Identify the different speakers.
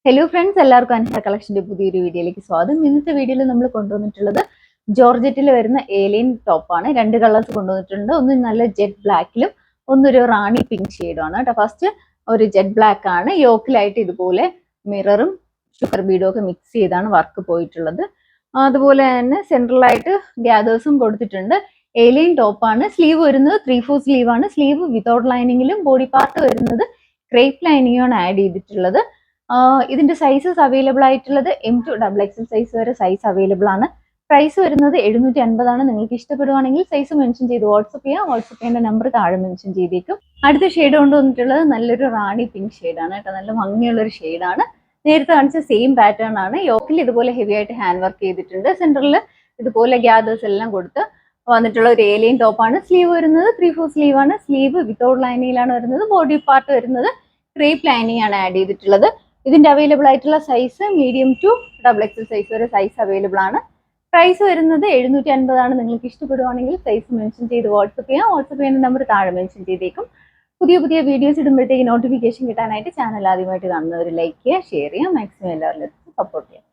Speaker 1: Hello friends, എല്ലാവർക്കും അൻഹ കളക്ഷന്റെ പുതിയൊരു വീഡിയോയിലേക്ക് സ്വാഗതം. ഇന്നത്തെ വീഡിയോയിൽ നമ്മൾ കൊണ്ടുവന്നിട്ടുള്ളത് ജോർജറ്റിൽ വരുന്ന ഏലിയൻ ടോപ്പാണ്. രണ്ട് കളേഴ്സ് കൊണ്ടുവന്നിട്ടുണ്ട്. ഒന്ന് നല്ല ജെറ്റ് ബ്ലാക്കിലും ഒന്നൊരു റാണി പിങ്ക് ഷെയ്ഡുമാണ് കേട്ടോ. ഫസ്റ്റ് ഒരു ജെറ്റ് ബ്ലാക്ക് ആണ്. യോക്കിലായിട്ട് ഇതുപോലെ മിററും ഷുഗർ ബീഡും ഒക്കെ മിക്സ് ചെയ്താണ് വർക്ക് പോയിട്ടുള്ളത്. അതുപോലെ തന്നെ സെൻട്രലായിട്ട് ഗ്യാദേഴ്സും കൊടുത്തിട്ടുണ്ട്. ഏലിയൻ ടോപ്പാണ്. സ്ലീവ് വരുന്നത് 3/4 സ്ലീവ് ആണ്. സ്ലീവ് വിതൗട്ട് ലൈനിങ്ങിലും ബോഡി പാർട്ട് വരുന്നത് ക്രേപ്പ് ലൈനിങ്ങാണ് ആഡ് ചെയ്തിട്ടുള്ളത്. ഇതിന്റെ സൈസസ് അവൈലബിൾ ആയിട്ടുള്ളത് M to XXL സൈസ് വരെ സൈസ് അവൈലബിൾ ആണ്. പ്രൈസ് വരുന്നത് 750 ആണ്. നിങ്ങൾക്ക് ഇഷ്ടപ്പെടുവാണെങ്കിൽ സൈസ് മെൻഷൻ ചെയ്ത് വാട്സ്ആപ്പ് ചെയ്യാം. വാട്സ്ആപ്പ് ചെയ്യേണ്ട നമ്പർ താഴെ മെൻഷൻ ചെയ്തേക്കും. അടുത്ത ഷെയ്ഡ് കൊണ്ടുവന്നിട്ടുള്ളത് നല്ലൊരു റാണി പിങ്ക് ഷെയ്ഡാണ് കേട്ടോ. നല്ല ഭംഗിയുള്ള ഒരു ഷെയ്ഡാണ്. നേരത്തെ കാണിച്ച സെയിം പാറ്റേൺ ആണ്. യോക്കിൽ ഇതുപോലെ ഹെവി ആയിട്ട് ഹാൻഡ് വർക്ക് ചെയ്തിട്ടുണ്ട്. സെന്ററിൽ ഇതുപോലെ ഗ്യാദേഴ്സ് എല്ലാം കൊടുത്ത് വന്നിട്ടുള്ള ഒരു ഏലിയൻ ടോപ്പാണ്. സ്ലീവ് വരുന്നത് 3/4 സ്ലീവ് ആണ്. സ്ലീവ് വിതൗട്ട് ലൈനിങ്ങിലാണ് വരുന്നത്. ബോഡി പാർട്ട് വരുന്നത് ക്രേപ്പ് ലൈനിങ് ആണ് ആഡ് ചെയ്തിട്ടുള്ളത്. ഇതിന്റെ അവൈലബിൾ ആയിട്ടുള്ള size medium to XXL size വരെ സൈസ് അവൈലബിൾ ആണ്. പ്രൈസ് വരുന്നത് 750 ആണ്. നിങ്ങൾക്ക് ഇഷ്ടപ്പെടുവാണെങ്കിൽ സൈസ് മെൻഷൻ ചെയ്ത് വാട്സ്ആപ്പ് ചെയ്യാം. വാട്സ്ആപ്പ് ചെയ്യുന്ന നമ്പർ താഴെ മെൻഷൻ ചെയ്തേക്കും. പുതിയ പുതിയ വീഡിയോസ് ഇടുമ്പോഴത്തേക്ക് നോട്ടിഫിക്കേഷൻ കിട്ടാനായിട്ട് ചാനൽ ആദ്യമായിട്ട് കാണുന്നവർ ലൈക്ക് ചെയ്യുക, ഷെയർ ചെയ്യുക, മാക്സിമം എല്ലാവരിലും സപ്പോർട്ട് ചെയ്യുക.